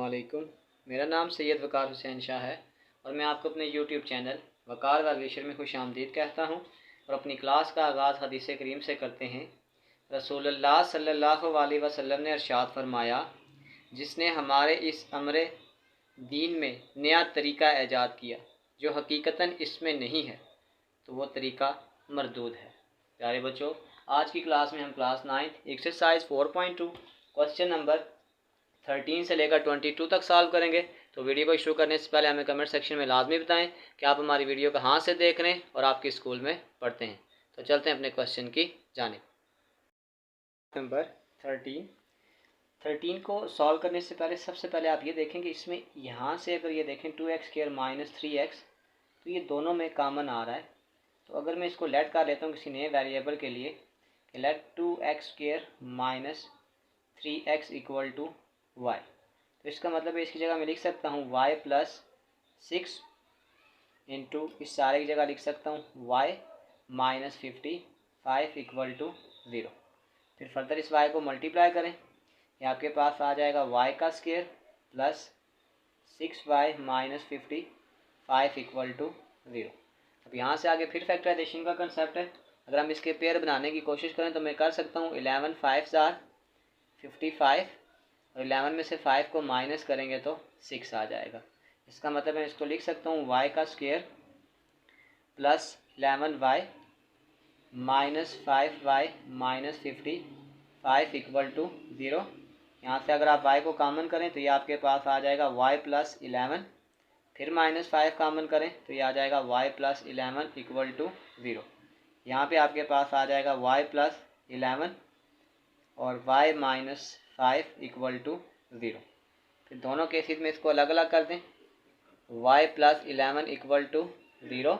अस्सलामुअलैकुम। मेरा नाम सैयद वकार हुसैन शाह है और मैं आपको अपने यूट्यूब चैनल वकार वालिशर में खुशामदीद कहता हूँ। और अपनी क्लास का आगाज़ हदीस करीम से करते हैं। रसूलुल्लाह सल्लल्लाहु अलैहि वसल्लम ने इरशाद फरमाया, जिसने हमारे इस अमरे दीन में नया तरीका ईजाद किया जो हकीकतन इसमें नहीं है तो वो तरीका मरदूद है। प्यारे बच्चों, आज की क्लास में हम क्लास 9 एक्सरसाइज 4.2 क्वेश्चन नंबर 13 से लेकर 22 तक सॉल्व करेंगे। तो वीडियो को शुरू करने से पहले हमें कमेंट सेक्शन में लाजमी बताएं कि आप हमारी वीडियो कहाँ से देख रहे हैं और आप किस स्कूल में पढ़ते हैं। तो चलते हैं अपने क्वेश्चन की जानिब। नंबर 13 को सॉल्व करने से पहले सबसे पहले आप ये देखें कि इसमें यहाँ से अगर ये देखें 2x² माइनस 3x, तो ये दोनों में कॉमन आ रहा है। तो अगर मैं इसको लेट कर लेता हूँ किसी नए वेरिएबल के लिए कि let 2x² minus 3x equal to y, तो इसका मतलब है इसकी जगह मैं लिख सकता हूँ y प्लस 6 इंटू इस सारे की जगह लिख सकता हूँ y माइनस 55 इक्वल टू 0। फिर फर्दर इस y को मल्टीप्लाई करें, ये आपके पास आ जाएगा y का square plus 6y minus 55 equal to 0। अब यहाँ से आगे फिर फैक्टराइजेशन का कंसेप्ट है। अगर हम इसके पेयर बनाने की कोशिश करें तो मैं कर सकता हूँ 11 5 आर 55 और 11 में से 5 को माइनस करेंगे तो 6 आ जाएगा। इसका मतलब मैं इसको लिख सकता हूँ y का square plus 11y minus 5y minus 55 equal to 0। यहाँ से अगर आप y को कॉमन करें तो ये आपके पास आ जाएगा y प्लस 11, फिर माइनस 5 कॉमन करें तो ये आ जाएगा y प्लस 11 इक्वल टू 0। यहाँ पे आपके पास आ जाएगा y प्लस 11 और y माइनस 5 इक्वल टू 0। फिर दोनों केसेस में इसको अलग अलग कर दें, y प्लस 11 इक्वल टू 0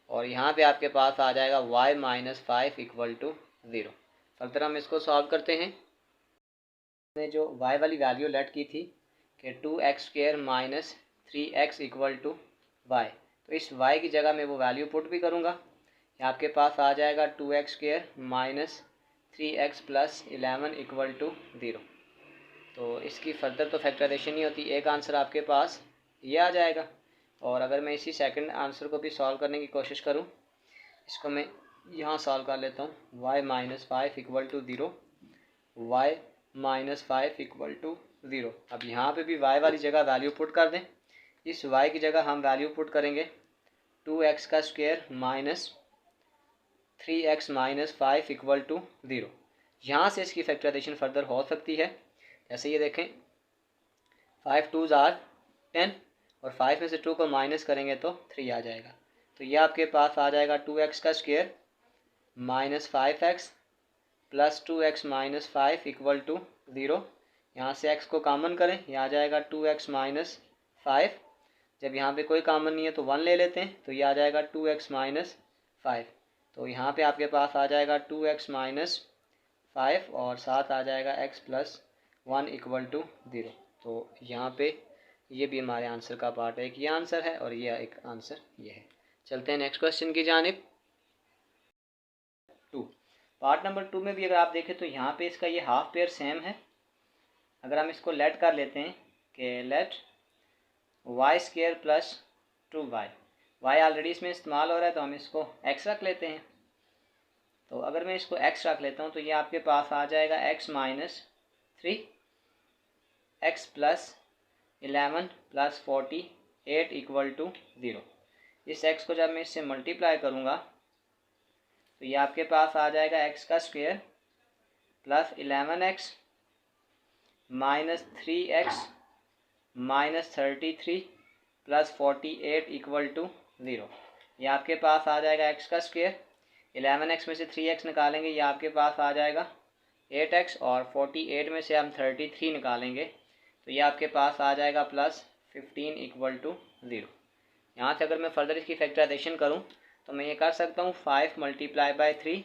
और यहाँ पे आपके पास आ जाएगा y minus 5 equal to 0। Further हम इसको सॉल्व करते हैं। हमने जो y वाली वैल्यू लेट की थी कि 2x² minus 3x equal to y, तो इस y की जगह मैं वो वैल्यू पुट भी करूँगा। आपके पास आ जाएगा 2x² minus 3x plus 11 equal to 0। तो इसकी फर्दर तो फैक्टराइजेशन नहीं होती, एक आंसर आपके पास ये आ जाएगा। और अगर मैं इसी सेकंड आंसर को भी सॉल्व करने की कोशिश करूं, इसको मैं यहाँ सॉल्व कर लेता हूँ y minus 5 equal to 0, y minus 5 equal to 0। अब यहाँ पे भी y वाली जगह वैल्यू पुट कर दें। इस y की जगह हम वैल्यू पुट करेंगे 2x का square minus 3x minus 5 equal to 0। यहाँ से इसकी फैक्टराइजेशन फर्दर हो सकती है। जैसे ये देखें 5 2 आर 10 और 5 में से 2 को माइनस करेंगे तो 3 आ जाएगा। तो ये आपके पास आ जाएगा 2x का square minus 5x plus 2x minus 5 equal to 0। यहाँ से x को कॉमन करें, ये आ जाएगा 2x माइनस 5। जब यहाँ पे कोई कॉमन नहीं है तो 1 ले लेते हैं, तो ये आ जाएगा 2x माइनस 5। तो यहाँ पे आपके पास आ जाएगा 2x माइनस 5 और साथ आ जाएगा x प्लस 1 इक्वल टू 0। तो यहाँ पे ये भी हमारे आंसर का पार्ट है। एक ये आंसर है और ये एक आंसर ये है। चलते हैं नेक्स्ट क्वेश्चन की जानिब। 2 पार्ट नंबर 2 में भी अगर आप देखें तो यहाँ पे इसका ये हाफ पेयर सेम है। अगर हम इसको लेट कर लेते हैं कि let y square plus 2y, y already इसमें इस्तेमाल हो रहा है तो हम इसको x रख लेते हैं। तो अगर मैं इसको x रख लेता हूँ तो ये आपके पास आ जाएगा x minus 3 x plus 11 plus 48 equal to 0। इस x को जब मैं इससे मल्टीप्लाई करूँगा तो ये आपके पास आ जाएगा x का square plus 11x minus 3x minus 33 plus 48 equal to 0। ये आपके पास आ जाएगा x का स्क्वायर, 11x में से 3x निकालेंगे ये आपके पास आ जाएगा 8x और 48 में से हम 33 निकालेंगे तो ये आपके पास आ जाएगा प्लस 15 इक्वल टू 0। यहाँ से अगर मैं फर्दर इसकी फैक्टराइजेशन करूँ तो मैं ये कर सकता हूँ 5 मल्टीप्लाई बाई 3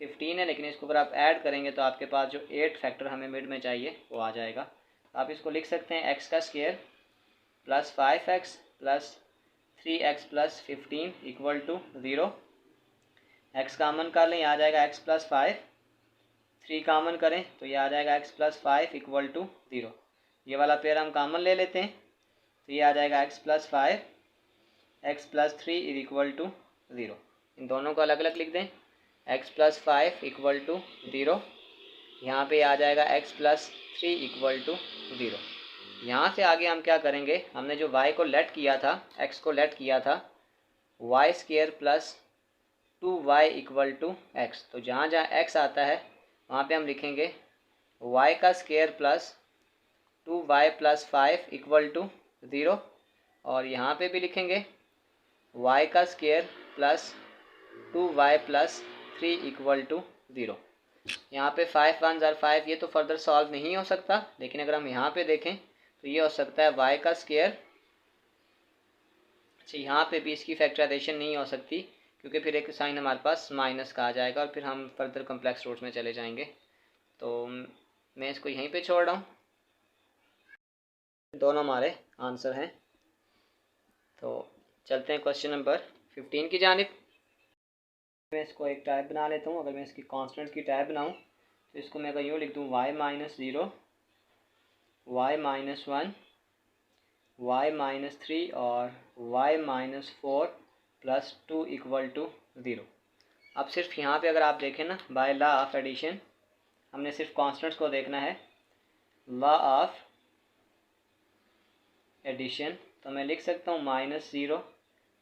15 है, लेकिन इसको अगर आप ऐड करेंगे तो आपके पास जो 8 फैक्टर हमें मिड में चाहिए वो आ जाएगा। आप इसको लिख सकते हैं x का square plus 5x plus 3x plus 15 equal to 0। x common कर लें, ये आ जाएगा x प्लस 5, 3 कॉमन करें तो ये आ जाएगा x प्लस 5 इक्वल टू 0। ये वाला पेयर हम कॉमन ले लेते हैं, तो ये आ जाएगा x plus 5 x plus 3 is equal to 0। इन दोनों को अलग अलग लिख दें, x प्लस 5 इक्वल टू 0, यहाँ पे आ जाएगा x प्लस 3 इक्वल टू 0। यहाँ से आगे हम क्या करेंगे, हमने जो y को लेट किया था, x को लेट किया था, Y square plus 2y equal to x, तो जहाँ जहाँ x आता है वहाँ पे हम लिखेंगे y का square plus 2y plus 5 equal to 0, और यहाँ पे भी लिखेंगे y का square plus 2y plus 3 equal to 0। यहाँ पे 5 1 ज़ार 5, ये तो फर्दर सॉल्व नहीं हो सकता, लेकिन अगर हम यहाँ पे देखें तो ये हो सकता है y का स्क्वायर। अच्छा, यहाँ पे भी इसकी फैक्टराइजेशन नहीं हो सकती क्योंकि फिर एक साइन हमारे पास माइनस का आ जाएगा और फिर हम फर्दर कम्प्लेक्स रूट्स में चले जाएंगे। तो मैं इसको यहीं पे छोड़ रहा हूँ, दोनों हमारे आंसर हैं। तो चलते हैं क्वेश्चन नंबर 15 की जानिब। मैं इसको एक टाइप बना लेता हूँ। अगर मैं इसकी कांस्टेंट की टाइप बनाऊँ तो इसको मैं अगर यूँ लिख दूँ y minus 0, y minus 1, y minus 3 और y minus 4 plus 2 equal to 0। अब सिर्फ यहाँ पे अगर आप देखें ना, बाय लॉ ऑफ एडिशन हमने सिर्फ कांस्टेंट्स को देखना है, लॉ ऑफ एडिशन। तो मैं लिख सकता हूँ minus 0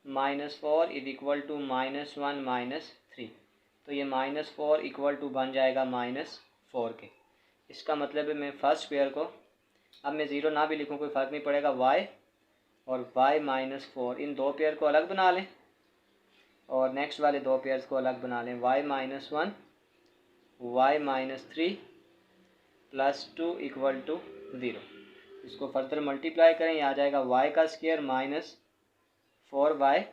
minus 4 is equal to minus 1 minus 3, तो ये माइनस 4 इक्वल टू बन जाएगा माइनस 4 के। इसका मतलब है मैं फर्स्ट पेयर को, अब मैं 0 ना भी लिखूँ कोई फ़र्क नहीं पड़ेगा, y और y माइनस 4 इन दो पेयर को अलग बना लें और नेक्स्ट वाले दो पेयर्स को अलग बना लें, y minus 1 y minus 3 plus 2 equal to 0। इसको फर्दर मल्टीप्लाई करें, ये आ जाएगा y का स्क्वायर माइनस 4y।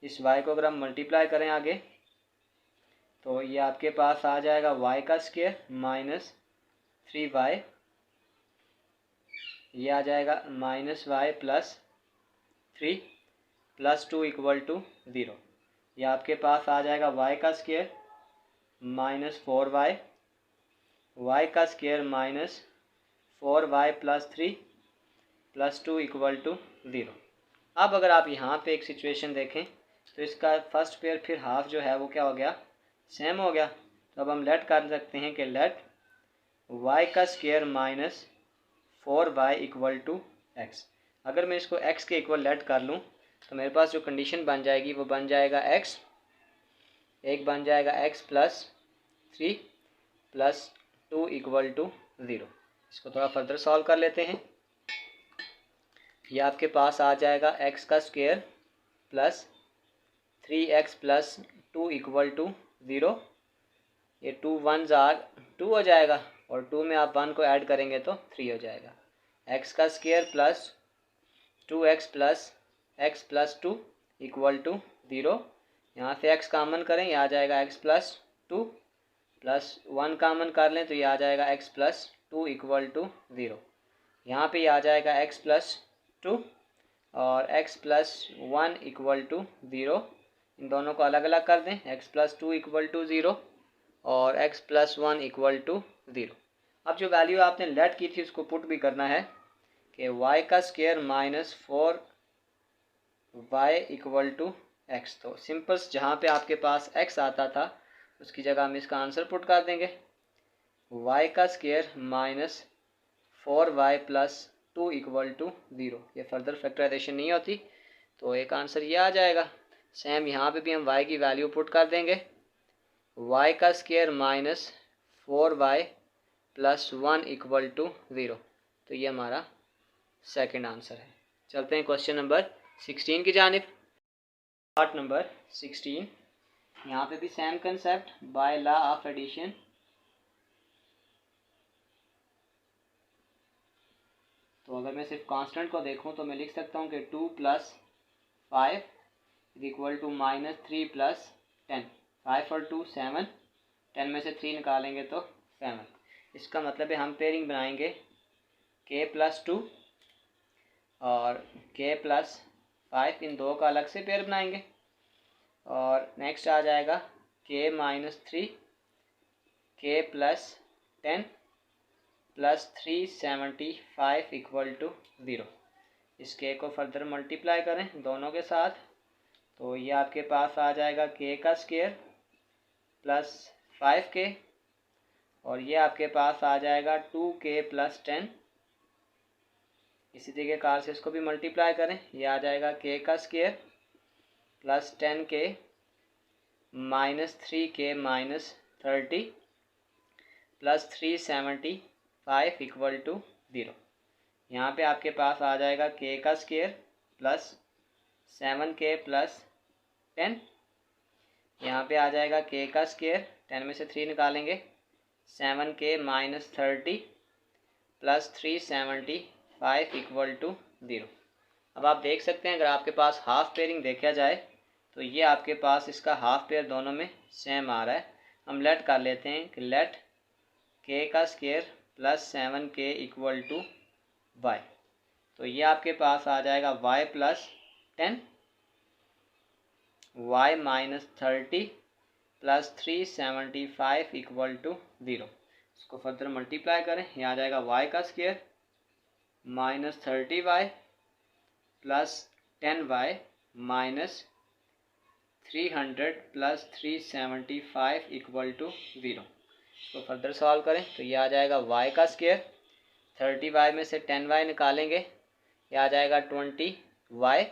इस y को अगर हम मल्टीप्लाई करें आगे तो ये आपके पास आ जाएगा y का स्क्वायर माइनस 3y, ये आ जाएगा minus y plus 3 plus 2 equal to 0। ये आपके पास आ जाएगा y का स्क्वायर माइनस 4y, y का square minus 4y plus 3 plus 2 equal to 0। अब अगर आप यहाँ पे एक सिचुएशन देखें तो इसका फर्स्ट पेयर फिर हाफ जो है वो क्या हो गया, सेम हो गया। तो अब हम लेट कर सकते हैं कि लेट y का square minus 4y equal to x। अगर मैं इसको x के इक्वल लेट कर लूँ तो मेरे पास जो कंडीशन बन जाएगी वो बन जाएगा x, एक बन जाएगा x plus 3 plus 2 equal to 0। इसको थोड़ा फर्दर सॉल्व कर लेते हैं। ये आपके पास आ जाएगा x का square plus 3x plus 2 equal to 0। ये 2 1 ज़ार 2 हो जाएगा और 2 में आप 1 को ऐड करेंगे तो 3 हो जाएगा। x का square plus 2x plus x plus 2 equal to 0। यहाँ से x कॉमन करें, ये आ जाएगा x प्लस 2 प्लस 1 कॉमन कर लें तो ये आ जाएगा x प्लस 2 इक्वल टू 0। यहाँ पे ये आ जाएगा x प्लस 2 और x प्लस 1 इक्वल टू 0। इन दोनों को अलग अलग कर दें, x प्लस 2 इक्वल टू 0 और x प्लस 1 इक्वल टू 0। अब जो वैल्यू आपने लेट की थी उसको पुट भी करना है कि y का square minus 4y equal to x। तो सिंपल जहाँ पे आपके पास x आता था उसकी जगह हम इसका आंसर पुट कर देंगे, y का square minus 4y plus 2 equal to 0। ये फर्दर फैक्टराइजेशन नहीं होती तो एक आंसर ये आ जाएगा। सेम यहाँ पे भी हम y की वैल्यू पुट कर देंगे, y का square minus 4y plus 1 equal to 0। तो ये हमारा सेकंड आंसर है। चलते हैं क्वेश्चन नंबर 16 की जानिब। पार्ट नंबर 16, यहाँ पे भी same concept by law of addition. तो अगर मैं सिर्फ कांस्टेंट को देखूं तो मैं लिख सकता हूं कि 2 plus 5 is equal to minus 3 plus 10। 5 और 2 7, 10 में से 3 निकालेंगे तो 7। इसका मतलब है हम पेयरिंग बनाएंगे k प्लस 2 और k प्लस 5, इन दो का अलग से पेयर बनाएंगे। और नेक्स्ट आ जाएगा k minus 3 k plus 10 plus 375 equal to 0। इस के को फर्दर मल्टीप्लाई करें दोनों के साथ, तो ये आपके पास आ जाएगा के का स्क्वायर प्लस 5k, और ये आपके पास आ जाएगा 2k प्लस 10। इसी तरीके से इसको भी मल्टीप्लाई करें, ये आ जाएगा के का square plus 10k minus 3k minus 30 plus 375 equal to 0। यहाँ पे आपके पास आ जाएगा के का स्क्वायर प्लस 7k प्लस 10। यहाँ पे आ जाएगा के का स्क्वायर, 10 में से 3 निकालेंगे, 7k minus 30 plus 375 equal to 0। अब आप देख सकते हैं अगर आपके पास हाफ पेयरिंग देखा जाए तो ये आपके पास इसका हाफ पेयर दोनों में सेम आ रहा है। हम लेट कर लेते हैं कि लेट के का square plus 7k equal to Y, तो ये आपके पास आ जाएगा y plus 10 y minus 30 plus 375 equal to 0। इसको फर्दर मल्टीप्लाई करें, ये आ जाएगा y का square minus 30y plus 10y minus 300 plus 375 equal to 0। इसको फर्दर सॉल्व करें तो ये आ जाएगा y का स्क्वायर, 30y में से 10y निकालेंगे, ये आ जाएगा 20y,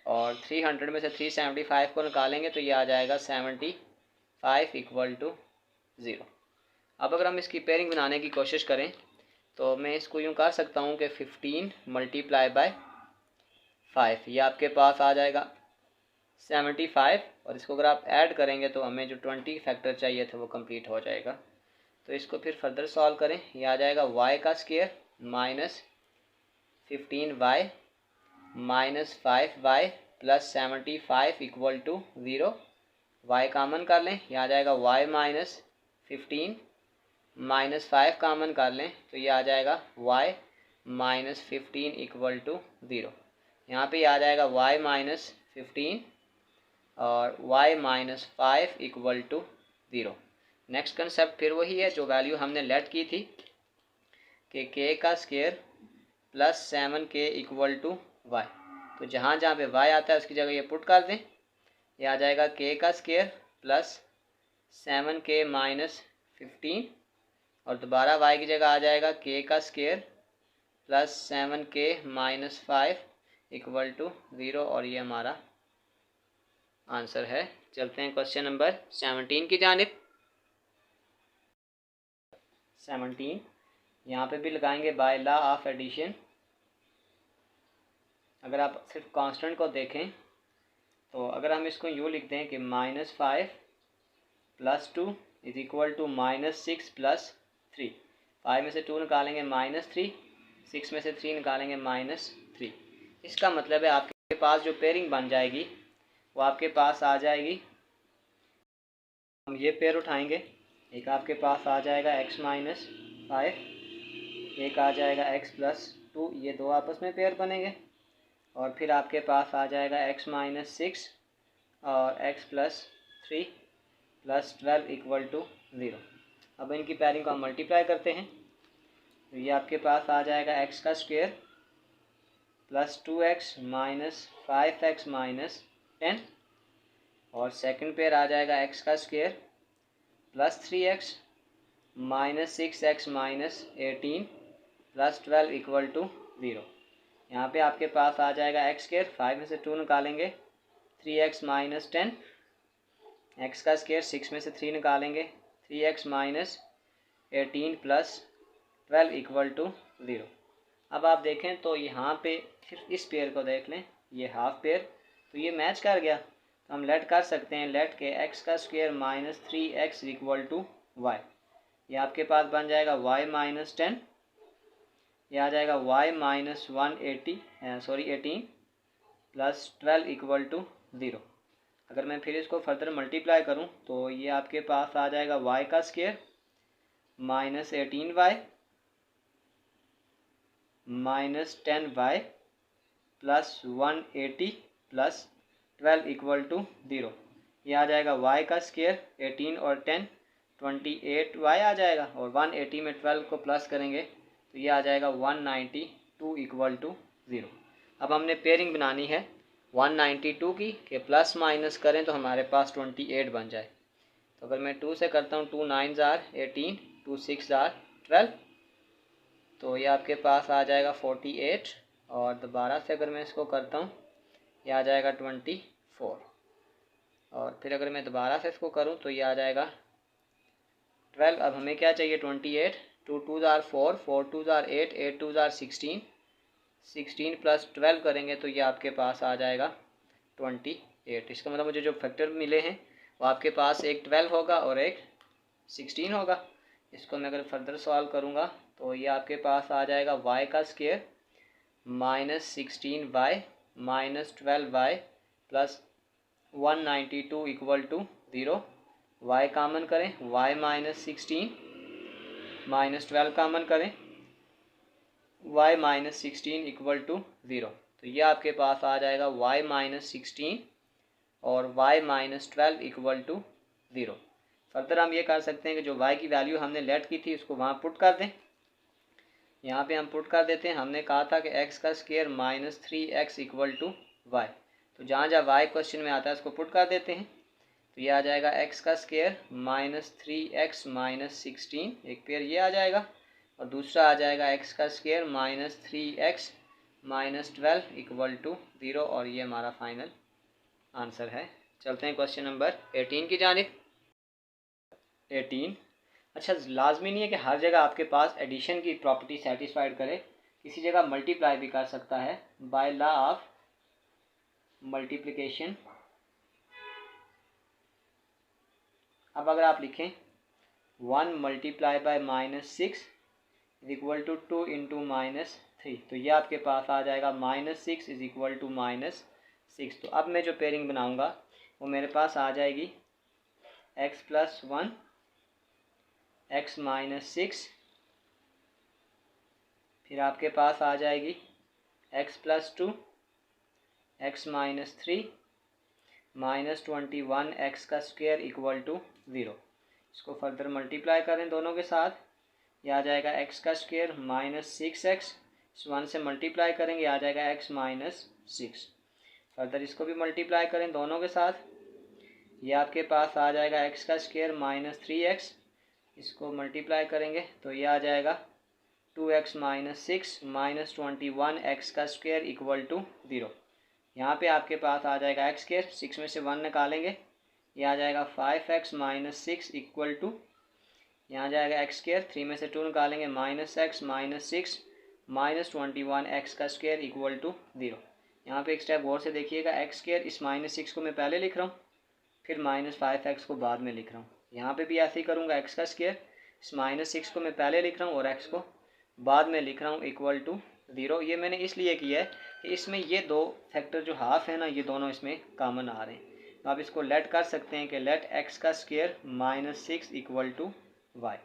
और 300 में से 375 को निकालेंगे तो ये आ जाएगा 75 इक्वल टू 0। अब अगर हम इसकी पेयरिंग बनाने की कोशिश करें तो मैं इसको यूँ कर सकता हूँ कि 15 मल्टीप्लाई बाय 5, ये आपके पास आ जाएगा 75, और इसको अगर आप ऐड करेंगे तो हमें जो 20 फैक्टर चाहिए था वो कंप्लीट हो जाएगा। तो इसको फिर फर्दर सॉल्व करें, ये आ जाएगा y का square minus 15y minus 5y plus 75 equal to 0। y common कर लें, ये आ जाएगा y माइनस 15 माइनस 5 कामन कर लें तो ये आ जाएगा y माइनस 15 इक्वल टू 0। यहाँ पे आ जाएगा y माइनस 15 और y minus 5 equal to 0। Next concept फिर वही है जो वैल्यू हमने लेट की थी कि के का square plus 7k equal to Y, तो जहाँ जहाँ पे y आता है उसकी जगह ये पुट कर दें, ये आ जाएगा के का स्क्वायर प्लस 7k माइनस 15, और दोबारा y की जगह आ जाएगा के का square plus 7k minus 5 equal to 0, और ये हमारा आंसर है। चलते हैं क्वेश्चन नंबर 17 की जानिब। 17 यहाँ पे भी लगाएंगे बाय लॉ ऑफ एडिशन। अगर आप सिर्फ कांस्टेंट को देखें तो अगर हम इसको यूँ लिखते हैं कि -5 plus 2 is equal to -6 plus 3, 5 में से 2 निकालेंगे -3, 6 में से 3 निकालेंगे -3। इसका मतलब है आपके पास जो पेयरिंग बन जाएगी वो आपके पास आ जाएगी, हम ये पेयर उठाएंगे, एक आपके पास आ जाएगा x माइनस 5, एक आ जाएगा x प्लस 2, ये दो आपस में पेयर बनेंगे, और फिर आपके पास आ जाएगा x माइनस 6 और x plus 3 plus 12 equal to 0। अब इनकी पेयरिंग को हम मल्टीप्लाई करते हैं तो ये आपके पास आ जाएगा x का square plus 2x minus 5x minus 10, और सेकंड पेयर आ जाएगा x का square plus 3x minus 6x minus 18 plus 12 equal to 0। यहाँ पे आपके पास आ जाएगा x स्क्वायर, 5 में से 2 निकालेंगे, 3x माइनस 10, x का स्क्वायर 6 में से 3 निकालेंगे, 3x minus 18 plus 12 equal to 0। अब आप देखें तो यहाँ पे सिर्फ इस पेयर को देख लें, ये हाफ पेयर, तो ये मैच कर गया, तो हम लेट कर सकते हैं लेट के x का square minus 3x equal to Y. ये आपके पास बन जाएगा y माइनस 10, ये आ जाएगा y minus 18 plus 12 equal to 0। अगर मैं फिर इसको फर्दर मल्टीप्लाई करूं तो ये आपके पास आ जाएगा y का square minus 18y minus 10y plus 180 plus 12 equal to 0। ये आ जाएगा y का स्क्वायर 18 और 10 28y आ जाएगा, और 180 में 12 को प्लस करेंगे तो ये आ जाएगा 192 इक्वल टू 0। अब हमने पेयरिंग बनानी है 192 की, कि प्लस माइनस करें तो हमारे पास 28 बन जाए। तो अगर मैं 2 से करता हूँ, 2 9 जार 18, 2 6 जार 12, तो ये आपके पास आ जाएगा 48, और दोबारा से अगर मैं इसको करता हूँ ये आ जाएगा 24, और फिर अगर मैं दोबारा से इसको करूँ तो ये आ जाएगा 12। अब हमें क्या चाहिए 28, 2 2 जार 4, 4 2 जार 8, 8 2 जार 16, 16 प्लस 12 करेंगे तो ये आपके पास आ जाएगा 28। इसका मतलब मुझे जो फैक्टर मिले हैं वो आपके पास एक 12 होगा और एक 16 होगा। इसको मैं अगर फर्दर सॉल्व करूँगा तो ये आपके पास आ जाएगा y का square minus 16y minus 12y plus 192 equal to 0। y common करें, y माइनस 16 माइनस 12 कामन करें, y माइनस 16 इक्वल टू 0। तो ये आपके पास आ जाएगा y माइनस 16 और y minus 12 equal to 0। Further हम ये कर सकते हैं कि जो y की वैल्यू हमने लेट की थी उसको वहाँ पुट कर दें। यहाँ पे हम पुट कर देते हैं, हमने कहा था कि x का square minus 3x equal to Y, तो जहाँ जहाँ y क्वेश्चन में आता है उसको पुट कर देते हैं। तो ये आ जाएगा x का स्क्वायर माइनस 3x माइनस 16, एक पेयर ये आ जाएगा, और दूसरा आ जाएगा x का square minus 3x minus 12 equal to 0, और ये हमारा फाइनल आंसर है। चलते हैं क्वेश्चन नंबर 18 की जानिब। 18, अच्छा लाजमी नहीं है कि हर जगह आपके पास एडिशन की प्रॉपर्टी सेटिस्फाइड करे, किसी जगह मल्टीप्लाई भी कर सकता है बाय लॉ ऑफ मल्टीप्लिकेशन। अब अगर आप लिखें 1 multiply by minus 6 is equal to 2 into minus 3, तो ये आपके पास आ जाएगा minus 6 is equal to minus 6। तो अब मैं जो पेयरिंग बनाऊंगा वो मेरे पास आ जाएगी x प्लस 1 x माइनस 6, फिर आपके पास आ जाएगी x plus 2 x minus 3 minus 21 x का स्क्वायर इक्वल टू 0। इसको फर्दर मल्टीप्लाई करें दोनों के साथ, ये आ जाएगा x का स्क्वायर माइनस 6x, इस 1 से मल्टीप्लाई करेंगे आ जाएगा x माइनस 6। फर्दर इसको भी मल्टीप्लाई करें दोनों के साथ, ये आपके पास आ जाएगा x का स्क्वायर माइनस 3x, इसको मल्टीप्लाई करेंगे तो ये आ जाएगा 2x माइनस 6 माइनस 21 x का स्क्वायर इक्वल टू 0। यहाँ पे आपके पास आ जाएगा x स्क्वायर, 6 में से 1 निकालेंगे ये आ जाएगा 5x माइनस 6 इक्वल टू, यहाँ जाएगा x स्क्वायर, 3 में से 2 निकालेंगे minus x minus 6 minus 21 x का स्क्वायर इक्वल टू 0। यहाँ पे एक स्टेप गौर से देखिएगा, x स्क्वायर इस माइनस 6 को मैं पहले लिख रहा हूँ, फिर माइनस 5x को बाद में लिख रहा हूँ। यहाँ पे भी ऐसे ही करूँगा, x का स्क्वायर इस माइनस 6 को मैं पहले लिख रहा हूँ और x को बाद में लिख रहा हूँ इक्वल टू 0। ये मैंने इसलिए किया है कि इसमें ये दो फैक्टर जो हाफ है ना, ये दोनों इसमें कॉमन आ रहे हैं। तो आप इसको लेट कर सकते हैं कि लेट x का square minus 6 equal to Y.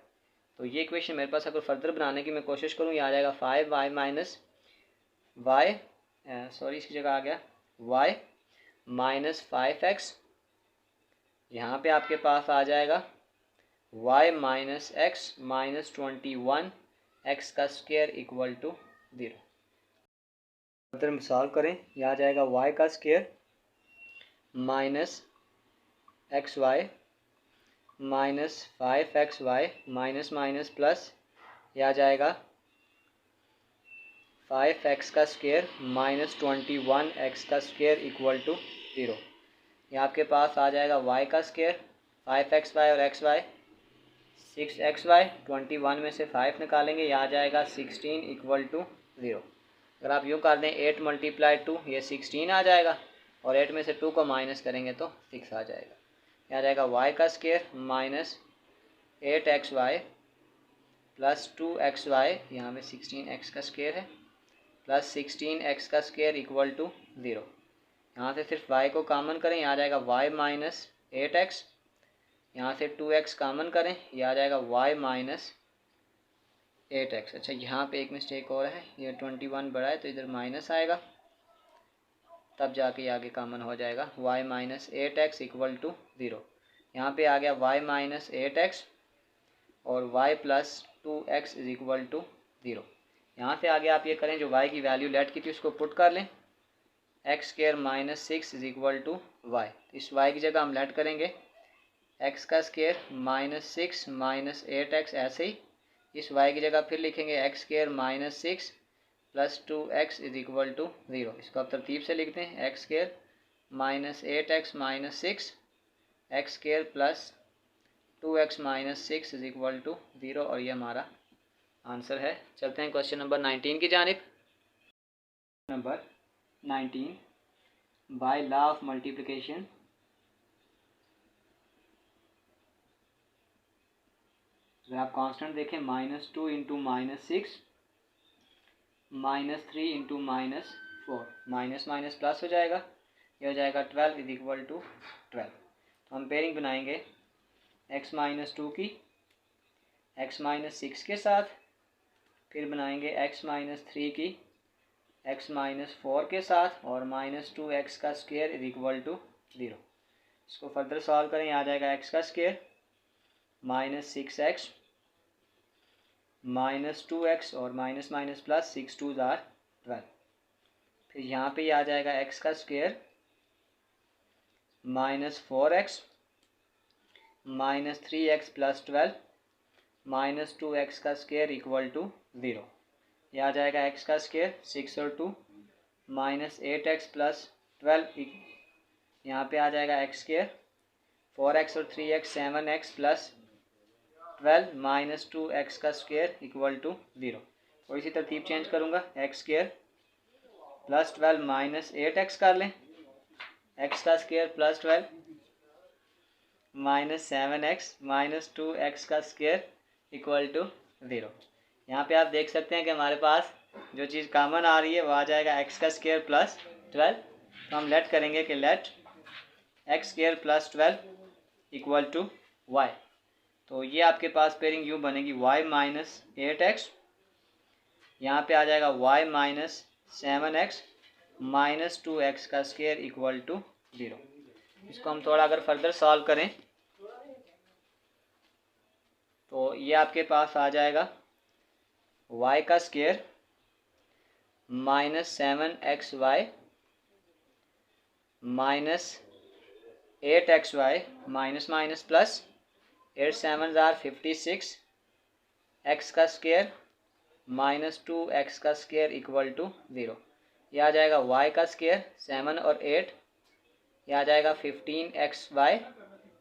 तो ये इक्वेशन मेरे पास अगर फर्दर बनाने की मैं कोशिश करूँ, ये आ जाएगा 5y माइनस वाई, सॉरी इसकी जगह आ गया y माइनस 5x, यहाँ पे आपके पास आ जाएगा y minus X minus 21 x का स्क्वायर इक्वल टू 0। फर्दर सॉल्व करें, यह आ जाएगा y का square minus X Y minus 5xy minus minus plus, यह आ जाएगा 5x का स्क्वायर माइनस 21x का स्क्वायर इक्वल टू 0। यह आपके पास आ जाएगा y का स्क्वायर 5xy और xy 6xy, 21 में से 5 निकालेंगे यह आ जाएगा 16 इक्वल टू 0। अगर आप यूँ कर दें 8 मल्टीप्लाई 2 ये 16 आ जाएगा, और 8 में से 2 को माइनस करेंगे तो 6 आ जाएगा। यह आ जाएगा y का square minus 8xy plus 2xy, यहाँ में 16x का स्क्वायर है, प्लस 16x का स्क्वायर इक्वल टू 0। यहाँ से सिर्फ y को कॉमन करें, यहाँ आ जाएगा y माइनस 8x, यहाँ से 2x कॉमन करें, यह आ जाएगा y माइनस 8x। अच्छा यहाँ पे एक मिस्टेक और है, ये 21 बड़ा है तो इधर माइनस आएगा, तब जाके आगे कॉमन हो जाएगा y minus 8x equal to 0। यहाँ पे आ गया y माइनस 8x और y plus 2x is equal to 0। यहाँ से आगे आप ये करें, जो y की वैल्यू लेट की थी उसको पुट कर लें, X square minus 6 is equal to Y. इस y की जगह हम लेट करेंगे एक्स का स्क्र माइनस 6 माइनस 8x, ऐसे ही इस y की जगह फिर लिखेंगे X square minus 6 plus 2x is equal to 0। इसको आप तरतीब से लिखते हैं, X square minus 8x minus 6 X square plus 2x minus 6 is equal to 0, और ये हमारा आंसर है। चलते हैं क्वेश्चन नंबर 19 की जानिब। Number 19, bye law of multiplication अगर आप कांस्टेंट देखें, -2 into -6 -3 into -4, minus minus plus हो जाएगा, ये हो जाएगा 12 इज इक्वल टू 12। तो हम पेयरिंग बनाएंगे x माइनस 2 की x माइनस 6 के साथ, फिर बनाएंगे x माइनस 3 की x माइनस 4 के साथ, और -2x का स्क्वायर इज इक्वल टू 0। इसको फर्दर सॉल्व करें, आ जाएगा x का square minus 6x minus 2x और माइनस माइनस प्लस, 6 2 ज़ार 12। फिर यहाँ पे आ जाएगा x का square minus 4x minus 3x plus 12 minus 2x का स्क्वायर इक्वल टू 0। यह आ जाएगा x का स्क्वायर 6 और 2 माइनस 8x प्लस 12, यहाँ पे आ जाएगा x स्क्वायर 4x और 3x 7x plus 12 minus 2x का स्क्वायर इक्वल टू 0। थोड़ी सी तरतीब चेंज करूँगा, x square plus 12 minus 8x कर लें, x का square plus 12 minus 7x minus 2x का स्क्वायर इक्वल टू 0। यहाँ पे आप देख सकते हैं कि हमारे पास जो चीज़ कॉमन आ रही है वो आ जाएगा x का स्क्वायर प्लस 12। तो हम लेट करेंगे कि let x square plus 12 equal to y। तो ये आपके पास पेयरिंग यूँ बनेगी y माइनस 8x, यहाँ पे आ जाएगा y minus 7x minus 2x का स्क्वायर इक्वल टू 0। इसको हम थोड़ा अगर फर्दर सॉल्व करें तो ये आपके पास आ जाएगा y का square minus 7xy minus 8xy minus minus plus 8 7 ज़ार 56 x का स्क्वायर माइनस 2x का स्क्वायर इक्वल टू 0। यह आ जाएगा y का स्क्वायर 7 और 8, यह आ जाएगा 15xy,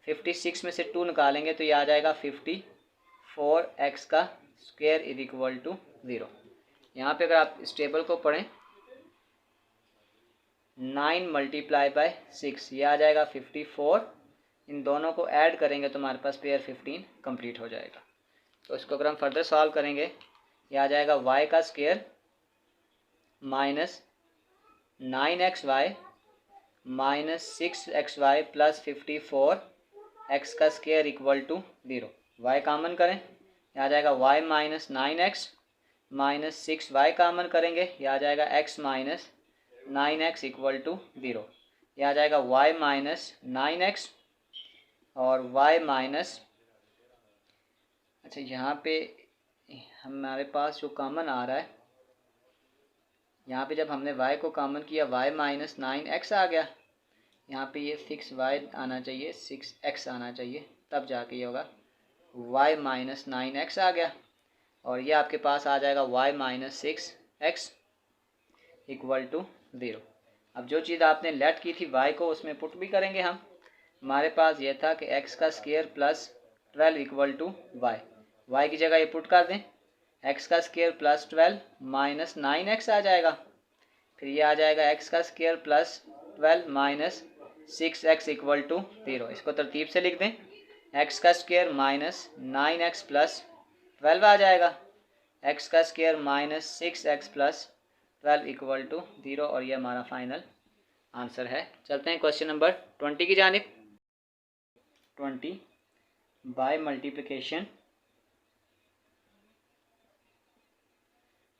56 में से 2 निकालेंगे तो यह आ जाएगा 54x का स्क्वायर इज इक्वल टू 0। यहाँ पे अगर आप इस टेबल को पढ़ें, 9 मल्टीप्लाई बाय 6, ये आ जाएगा 54, इन दोनों को ऐड करेंगे तो हमारे पास पेयर 15 कंप्लीट हो जाएगा। तो इसको अगर हम फर्दर सॉल्व करेंगे, ये आ जाएगा y का square minus 9xy minus 6xy plus 54x का स्क्वायर इक्वल टू 0। y कामन करें, यह आ जाएगा y minus 9x minus 6y कामन करेंगे, यह आ जाएगा x minus 9x equal to 0। यह आ जाएगा y माइनस 9x और y माइनस, अच्छा यहाँ पे हमारे पास जो कॉमन आ रहा है, यहाँ पे जब हमने y को कॉमन किया y माइनस 9x आ गया, यहाँ पे ये 6y आना चाहिए, 6x आना चाहिए, तब जाके ये होगा y माइनस 9x आ गया, और ये आपके पास आ जाएगा y minus 6x equal to 0। अब जो चीज़ आपने लेट की थी y को, उसमें पुट भी करेंगे हम। हमारे पास ये था कि x का square plus 12 equal to y की जगह ये पुट कर दें, x का स्क्वायर प्लस 12 माइनस 9x आ जाएगा, फिर ये आ जाएगा x का square plus 12 minus 6x equal to 0। इसको तरतीब से लिख दें, x का स्क्वायर माइनस 9x प्लस 12 आ जाएगा, x का square minus 6x plus 12 equal to 0, और ये हमारा फाइनल आंसर है। चलते हैं क्वेश्चन नंबर 20 की जानिब। 20, बाय मल्टीप्लिकेशन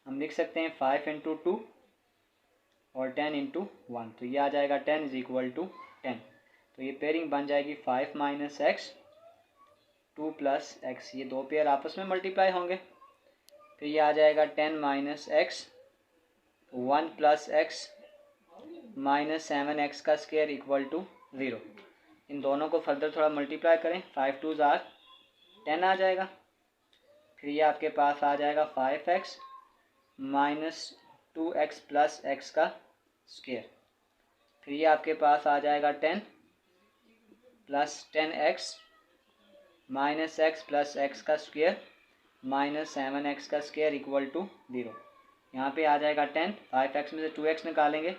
हम लिख सकते हैं 5 इंटू 2 और 10 इंटू 1, तो ये आ जाएगा 10 इज इक्वल टू 10। तो ये पेयरिंग बन जाएगी 5 माइनस एक्स 2 प्लस एक्स, ये दो पेयर आपस में मल्टीप्लाई होंगे। फिर ये आ जाएगा 10 minus x, 1 plus x minus 7 x का स्क्वायर इक्वल टू 0। इन दोनों को फर्दर थोड़ा मल्टीप्लाई करें, 5 2 ज़ार 10 आ जाएगा। फिर ये आपके पास आ जाएगा 5x minus 2x plus X का स्क्वायर। फिर ये आपके पास आ जाएगा 10 plus 10x minus x plus X का स्क्वायर माइनस 7x का स्क्वायर इक्वल टू 0। यहाँ पे आ जाएगा 10, 5x में से 2x निकालेंगे,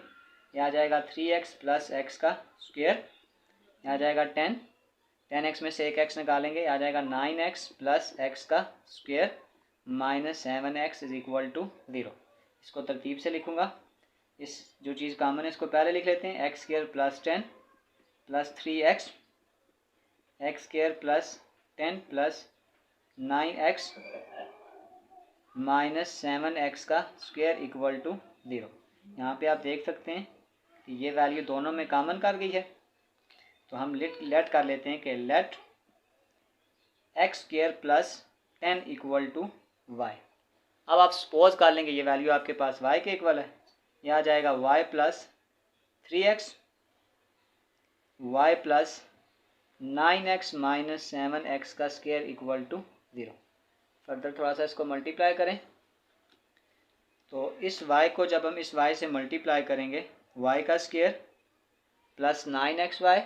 यह आ जाएगा 3x प्लस एक्स का स्क्वायर। यह आ जाएगा 10, 10x में से एक x निकालेंगे, आ जाएगा 9x प्लस एक्स का square minus 7x is equal to 0। इसको तरतीब से लिखूँगा, इस जो चीज़ कॉमन है इसको पहले लिख लेते हैं। X square plus 10 plus 3x, x square plus 10 plus 9x minus 7x का स्क्वायर इक्वल टू 0। यहाँ पे आप देख सकते हैं कि ये वैल्यू दोनों में कॉमन कर गई है, तो हम लेट कर लेते हैं कि let X square plus 10 equal to Y. अब आप सपोज कर लेंगे ये वैल्यू आपके पास y के इक्वल है, यह आ जाएगा y plus 3x, y plus 9x minus 7x का स्क्वायर इक्वल टू 0। फर्दर थोड़ा सा इसको मल्टीप्लाई करें, तो इस y को जब हम इस y से मल्टीप्लाई करेंगे, y का square plus 9xy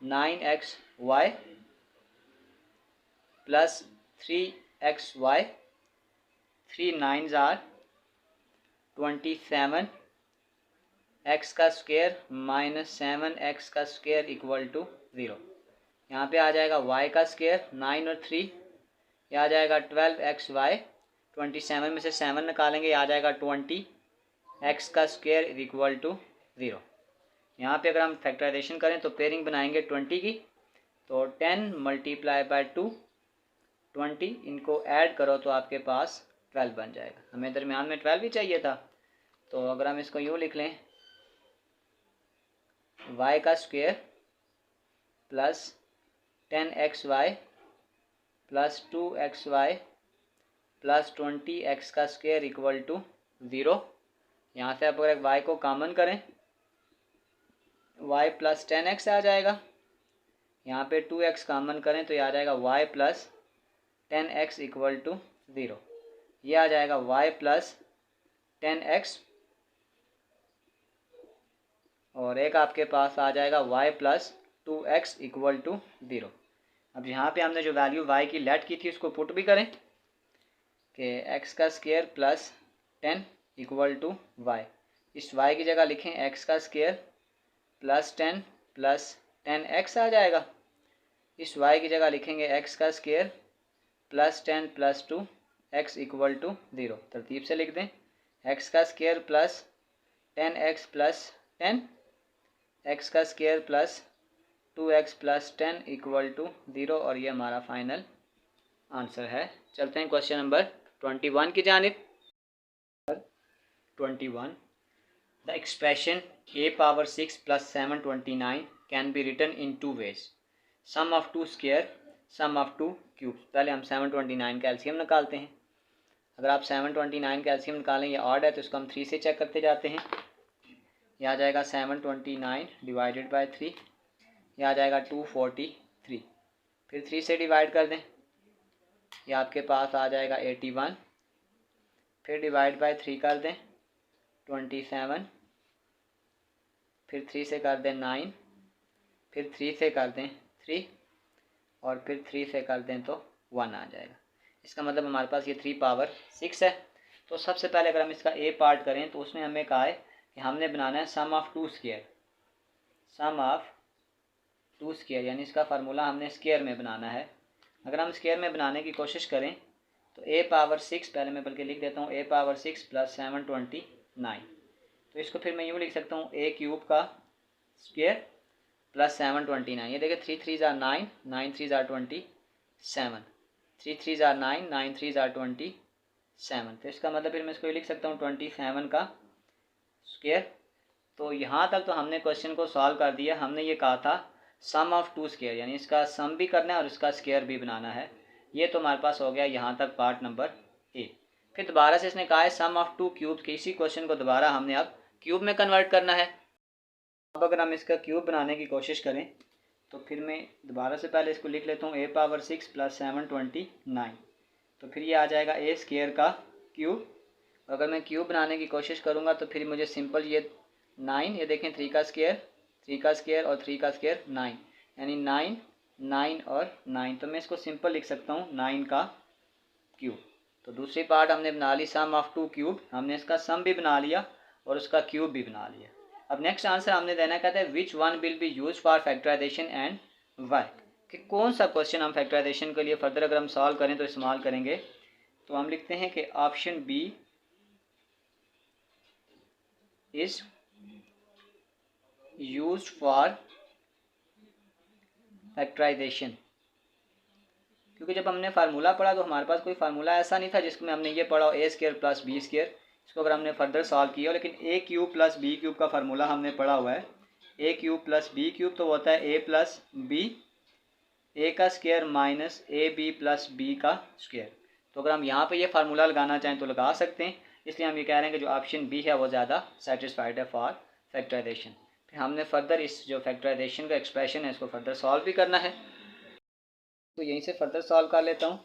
9xy plus 3xy, 3 9s are 27 x का स्क्वायर माइनस 7x का स्क्वायर इक्वल टू 0। यहाँ पे आ जाएगा y का स्क्वायर 9 और 3, यह आ जाएगा 12xy, 27 में से 7 निकालेंगे, आ जाएगा 20 x का स्क्वायर इक्वल टू 0। यहाँ पे अगर हम फैक्टराइजेशन करें तो पेयरिंग बनाएंगे 20 की, तो 10 मल्टीप्लाई बाय 2 20, इनको ऐड करो तो आपके पास 12 बन जाएगा। हमें दरमियान में 12 ही चाहिए था, तो अगर हम इसको यूँ लिख लें, y का square plus 10xy plus 2xy plus 20x का स्क्वायर इक्वल टू 0। यहाँ से आप अगर y को कॉमन करें, y प्लस 10x आ जाएगा, यहाँ पे 2x कॉमन करें तो ये आ जाएगा y plus 10x equal to 0। ये आ जाएगा y प्लस 10x, और एक आपके पास आ जाएगा y plus 2x equal to 0। अब यहाँ पे हमने जो वैल्यू y की लेट की थी उसको पुट भी करें कि x का square plus 10 equal to y। इस y की जगह लिखें x का स्क्वायर प्लस 10 प्लस 10x आ जाएगा। इस y की जगह लिखेंगे x का square plus 10 plus 2x equal to 0। तरतीब से लिख दें, x का square plus 10x plus 10, x का square plus 2x plus 10 equal to 0, और ये हमारा फाइनल आंसर है। चलते हैं क्वेश्चन नंबर 21 की जानिब। 21, the expression a power 6 plus 729 can be written in 2 ways, sum of 2 square sum of 2 cube. पहले हम 729 का एलसीएम निकालते हैं। अगर आप 729 का एलसीएम निकालें, ये ऑड है तो इसको हम 3 से चेक करते जाते हैं। यह आ जाएगा 729 डिवाइडेड बाय 3, यह आ जाएगा 243। फिर 3 से डिवाइड कर दें, यह आपके पास आ जाएगा 81। फिर डिवाइड बाय 3 कर दें 27, फिर 3 से कर दें 9, फिर 3 से कर दें 3, और फिर 3 से कर दें तो 1 आ जाएगा। इसका मतलब हमारे पास ये 3 पावर 6 है। तो सबसे पहले अगर हम इसका ए पार्ट करें तो उसमें हमें कहा है कि हमने बनाना है sum of 2 square, sum of 2 square, यानी इसका फार्मूला हमने स्क्वायर में बनाना है। अगर हम स्क्वायर में बनाने की कोशिश करें तो ए पावर 6, पहले मैं बल्कि लिख देता हूँ ए पावर 6 प्लस 729, तो इसको फिर मैं यूँ लिख सकता हूँ ए क्यूब का स्क्वायर प्लस 729। ये देखिए 3 3 ज़ार 9, 9 3 ज़ार 27, 3 3 ज़ार 9, 9 3 ज़ार 27। तो इसका मतलब फिर मैं इसको लिख सकता हूँ 27 का स्क्वायर। तो यहाँ तक तो हमने क्वेश्चन को सॉल्व कर दिया। हमने ये कहा था सम ऑफ टू स्केयर, यानी इसका सम भी करना है और इसका स्केयर भी बनाना है। ये तो हमारे पास हो गया यहाँ तक पार्ट नंबर ए। फिर दोबारा से इसने कहा है सम ऑफ टू क्यूब, कि इसी क्वेश्चन को दोबारा हमने अब क्यूब में कन्वर्ट करना है। अब अगर हम इसका क्यूब बनाने की कोशिश करें तो फिर मैं दोबारा से पहले इसको लिख लेता हूँ a पावर 6 + 7 29, तो फिर ये आ जाएगा ए स्केयर का क्यूब। अगर मैं क्यूब बनाने की कोशिश करूँगा तो फिर मुझे सिंपल ये 9, ये देखें 3 का स्केयर और 3 का स्केयर 9, यानी 9 9 और 9, तो मैं इसको सिंपल लिख सकता हूँ 9 का क्यूब। तो दूसरी पार्ट हमने बना ली सम ऑफ टू क्यूब, हमने इसका सम भी बना लिया और उसका क्यूब भी बना लिया। अब नेक्स्ट आंसर हमने देना कहता है which one will be use for factorization and why, कि कौन सा क्वेश्चन हम फैक्टराइजेशन के लिए फर्दर अगर हम सॉल्व करें तो इस्तेमाल करेंगे। तो हम लिखते हैं कि option B is used for factorization, क्योंकि जब हमने फार्मूला पढ़ा तो हमारे पास कोई फार्मूला ऐसा नहीं था जिसमें हमने ये पढ़ा A square plus B square. इसको अगर हमने फर्दर सॉल्व किया, लेकिन A cube plus B cube का फार्मूला हमने पढ़ा हुआ है। A cube plus B cube तो होता है ए प्लस बी, ए का square minus A B plus B का स्केयर। तो अगर हम यहाँ पे ये फार्मूला लगाना चाहें तो लगा सकते हैं, इसलिए हम ये कह रहे हैं कि जो ऑप्शन बी है वो ज़्यादा सेटिस्फाइड है फॉर फैक्टराइजेशन। फिर हमने फर्दर इस जो फैक्टराइजेशन का एक्सप्रेशन है इसको फर्दर सॉल्व भी करना है, तो यहीं से फर्दर सॉल्व कर लेता हूँ।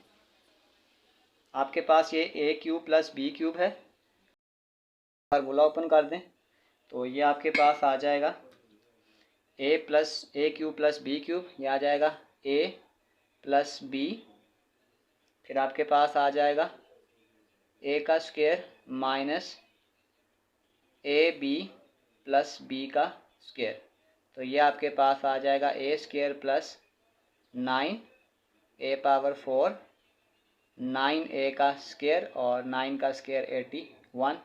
आपके पास ये ए क्यूब प्लस बी क्यूब है, फार्मूला ओपन कर दें तो ये आपके पास आ जाएगा ए क्यूब प्लस बी क्यूब, ये आ जाएगा ए प्लस बी, फिर आपके पास आ जाएगा ए का square minus A B plus B का स्क्वायर, तो ये आपके पास आ जाएगा a square plus 9 a power 4, 9 a का स्क्वायर और 9 का स्क्वायर 81,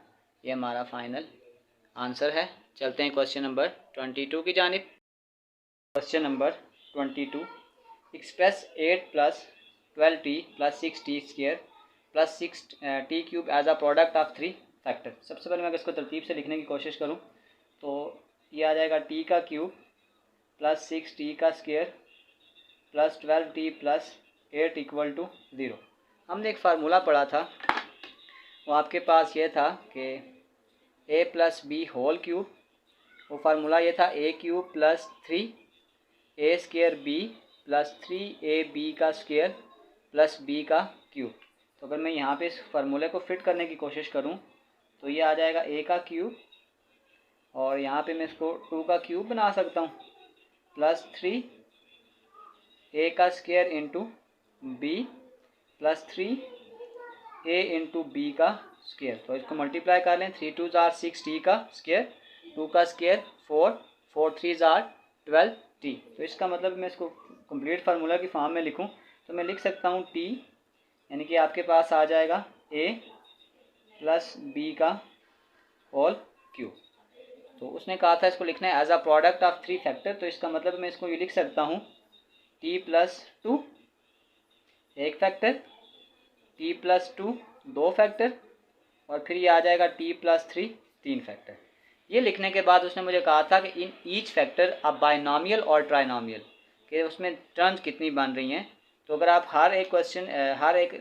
ये हमारा फाइनल आंसर है। चलते हैं क्वेश्चन नंबर 22 की जानिब। Question number 22, express 8 + 12t + 6t square + 6t cube as a product of 3 factor. सबसे पहले मैं इसको तरतीब से लिखने की कोशिश करूं तो ये आ जाएगा t का क्यूब प्लस 6t का स्क्वायर प्लस 12t + 8 = 0। हमने एक फार्मूला पढ़ा था, वो आपके पास ये था कि a + b होल क्यूब, वो फार्मूला ये था a cube plus 3 a square b plus 3ab का स्क्वायर प्लस b का क्यूब। तो अगर मैं यहाँ पे इस फार्मूले को फिट करने की कोशिश करूँ तो ये आ जाएगा a का क्यूब और यहाँ पे मैं इसको 2 का क्यूब बना सकता हूँ प्लस 3 a का square into b plus 3a into b का स्क्वायर। तो इसको मल्टीप्लाई कर लें, 3 2 = 6t का स्क्वायर, 2 का स्क्वायर 4, 4 3 = 12t। तो इसका मतलब मैं इसको कंप्लीट फार्मूला की फॉर्म में लिखूं तो मैं लिख सकता हूं t, यानी कि आपके पास आ जाएगा a प्लस b का होल क्यूब। तो उसने कहा था इसको लिखना है as a product of 3 factor, तो इसका मतलब मैं इसको ये लिख सकता हूँ t + 2 1 फैक्टर, t + 2 2 फैक्टर और फिर ये आ जाएगा t + 3 3 फैक्टर। ये लिखने के बाद उसने मुझे कहा था कि इन ईच फैक्टर अब बाइनॉमियल और ट्राइनॉमियल, कि उसमें टर्म्स कितनी बन रही हैं। तो अगर आप हर एक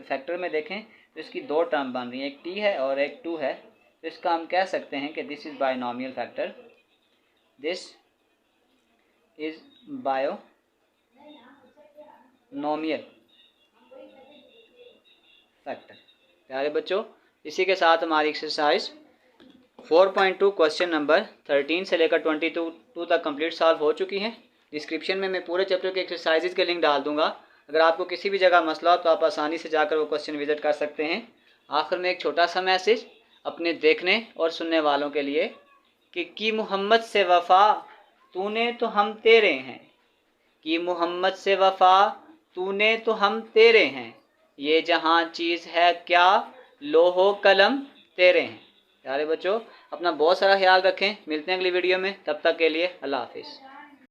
फैक्टर में देखें तो इसकी 2 टर्म बन रही हैं, एक t है और एक 2 है। तो इसका हम कह सकते हैं कि this is binomial factor, this is binomial factor. प्यारे बच्चों, इसी के साथ हमारी एक्सरसाइज 4.2 क्वेश्चन नंबर 13 से लेकर 22 तक कंप्लीट सॉल्व हो चुकी हैं। डिस्क्रिप्शन में मैं पूरे चैप्टर के एक्सरसाइजेज के लिंक डाल दूंगा, अगर आपको किसी भी जगह मसला हो तो आप आसानी से जाकर वो क्वेश्चन विजिट कर सकते हैं। आखिर में एक छोटा सा मैसेज अपने देखने और सुनने वालों के लिए कि मोहम्मद से वफ़ा तूने तो हम तेरे हैं, कि मोहम्मद से वफ़ा तूने तो हम तेरे हैं, ये जहाँ चीज़ है क्या लोहो कलम तेरे हैं। प्यारे बच्चों, अपना बहुत सारा ख्याल रखें, मिलते हैं अगली वीडियो में, तब तक के लिए अल्लाह हाफिज़।